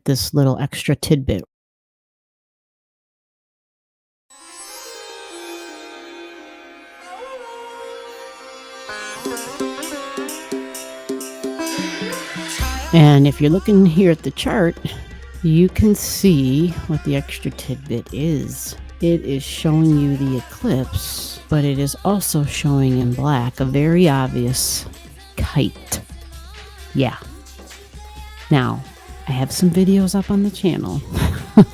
this little extra tidbit. And if you're looking here at the chart, you can see what the extra tidbit is. It is showing you the eclipse, but it is also showing in black a very obvious kite. Yeah. Now, I have some videos up on the channel.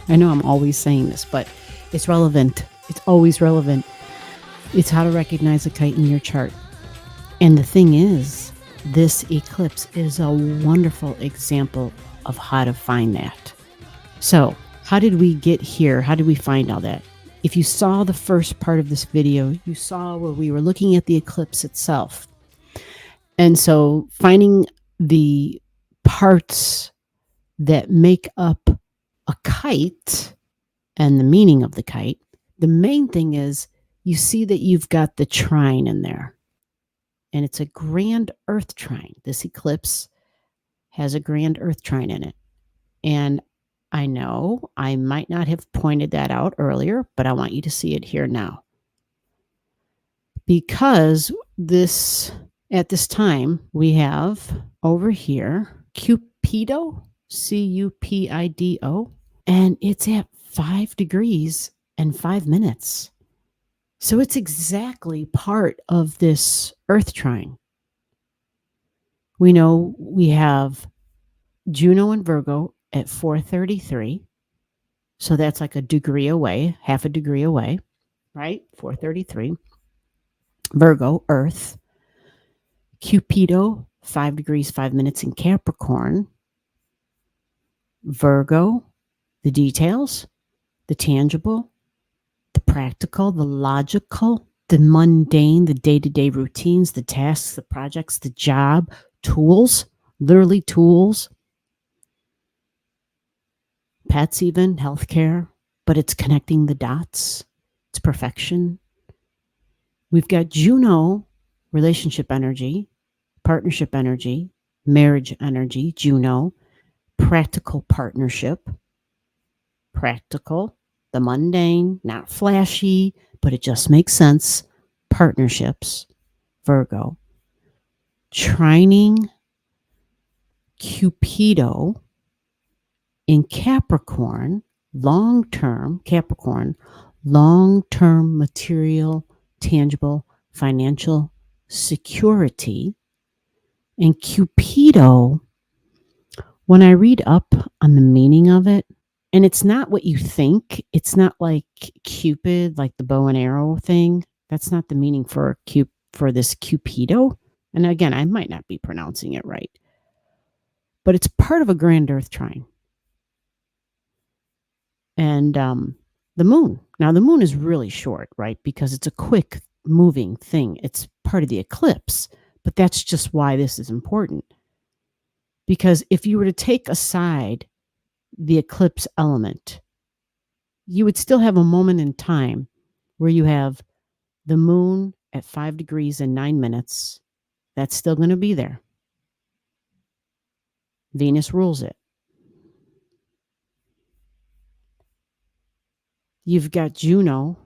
I know I'm always saying this, but it's relevant. It's always relevant. It's how to recognize a kite in your chart. And the thing is, this eclipse is a wonderful example of how to find that. So, how did we get here? How did we find all that? If you saw the first part of this video, you saw where we were looking at the eclipse itself. And so, finding the parts that make up a kite and the meaning of the kite, the main thing is you see that you've got the trine in there. And it's a grand earth trine. This eclipse has a grand earth trine in it. And I know I might not have pointed that out earlier, but I want you to see it here now. Because at this time, we have over here Cupido, Cupido, and it's at 5 degrees and 5 minutes. So it's exactly part of this earth trine. We know we have Juno and Virgo at 4:33. So that's like a degree away, half a degree away, right? 4:33. Virgo, Earth. Cupido, 5 degrees, 5 minutes in Capricorn. Virgo, the details, the tangible, the practical, the logical, the mundane, the day-to-day routines, the tasks, the projects, the job, tools, literally tools, pets even, healthcare, but it's connecting the dots. It's perfection. We've got Juno, relationship energy, partnership energy, marriage energy, Juno, practical partnership, practical, the mundane, not flashy, but it just makes sense, partnerships, Virgo, trining Cupido in Capricorn, long-term, Capricorn, long-term material, tangible, financial security. And Cupido, when I read up on the meaning of it, and it's not what you think, it's not like Cupid, like the bow and arrow thing. That's not the meaning for this Cupido. And again, I might not be pronouncing it right, but it's part of a grand earth trine. And the moon. Now, the moon is really short, right? Because it's a quick moving thing. It's part of the eclipse, but that's just why this is important. Because if you were to take aside the eclipse element, you would still have a moment in time where you have the moon at 5 degrees and 9 minutes. That's still going to be there. Venus rules it. You've got Juno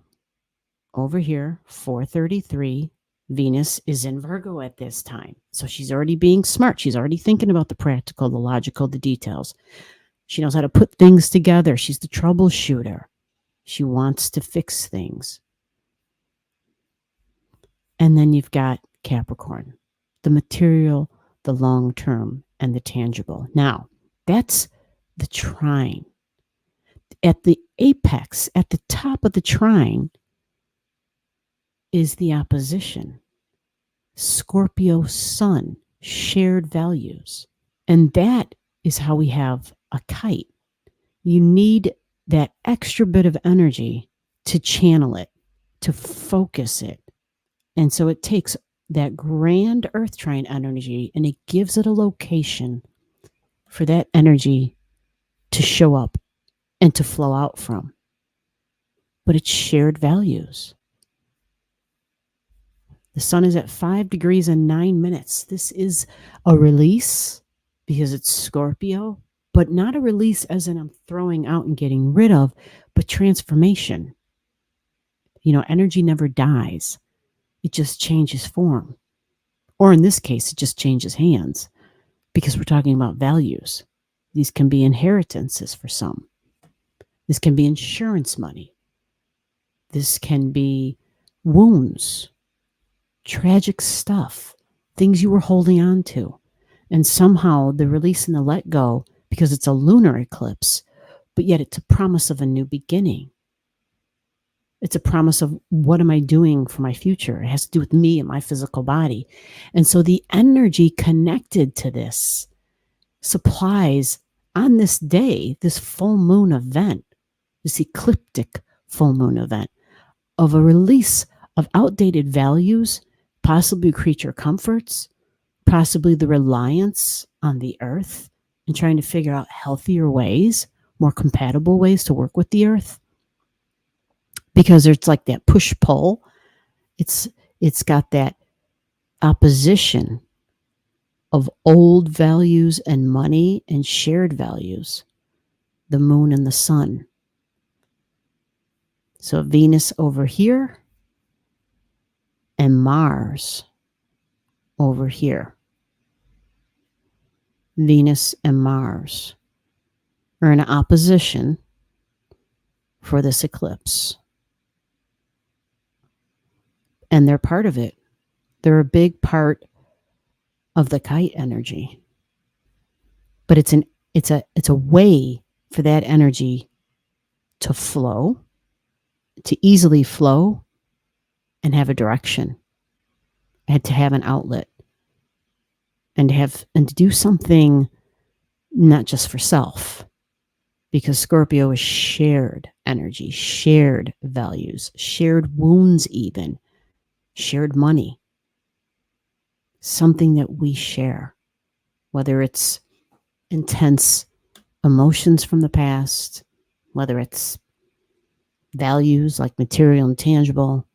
over here, 4:33. Venus is in Virgo at this time. So she's already being smart. She's already thinking about the practical, the logical, the details. She knows how to put things together. She's the troubleshooter. She wants to fix things. And then you've got Capricorn, the material, the long-term, and the tangible. Now, that's the trine. At the apex, at the top of the trine, is the opposition. Scorpio Sun, shared values. And that is how we have a kite. You need that extra bit of energy to channel it, to focus it. And so it takes that grand earth trine energy and it gives it a location for that energy to show up and to flow out from. But it's shared values. The sun is at 5 degrees and 9 minutes. This is a release because it's Scorpio. but not a release as in I'm throwing out and getting rid of, but transformation. Energy never dies. It just changes form. Or in this case, it just changes hands, because we're talking about values. These can be inheritances for some. This can be insurance money. This can be wounds, tragic stuff, things you were holding on to. And somehow the release and the let go, because it's a lunar eclipse, but yet it's a promise of a new beginning. It's a promise of what am I doing for my future? It has to do with me and my physical body. And so the energy connected to this supplies on this day, this full moon event, this ecliptic full moon event, of a release of outdated values, possibly creature comforts, possibly the reliance on the earth and trying to figure out healthier ways, more compatible ways to work with the earth. Because there's like that push-pull. It's got that opposition of old values and money and shared values, the moon and the sun. So Venus over here and Mars over here. Venus and Mars are in opposition for this eclipse. And they're part of it. They're a big part of the kite energy. But it's a way for that energy to flow, to easily flow and have a direction, and to have an outlet, and to do something not just for self, because Scorpio is shared energy, shared values, shared wounds, even shared money, something that we share, whether it's intense emotions from the past, whether it's values like material and tangible.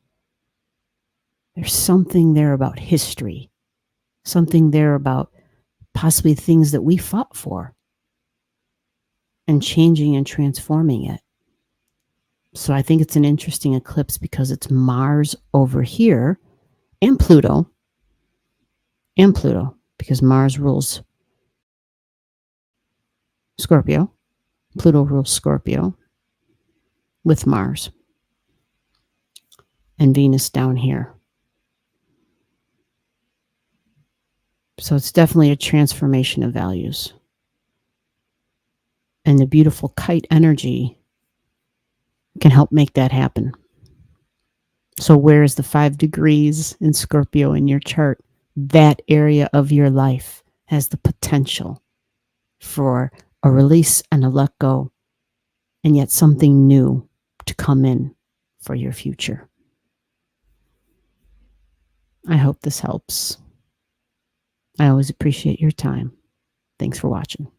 There's something there about history, something there about possibly things that we fought for, and changing and transforming it. So I think it's an interesting eclipse because it's Mars over here and Pluto, because Mars rules Scorpio. Pluto rules Scorpio with Mars, and Venus down here. So it's definitely a transformation of values. And the beautiful kite energy can help make that happen. So where is the 5 degrees in Scorpio in your chart? That area of your life has the potential for a release and a let go, and yet something new to come in for your future. I hope this helps. I always appreciate your time. Thanks for watching.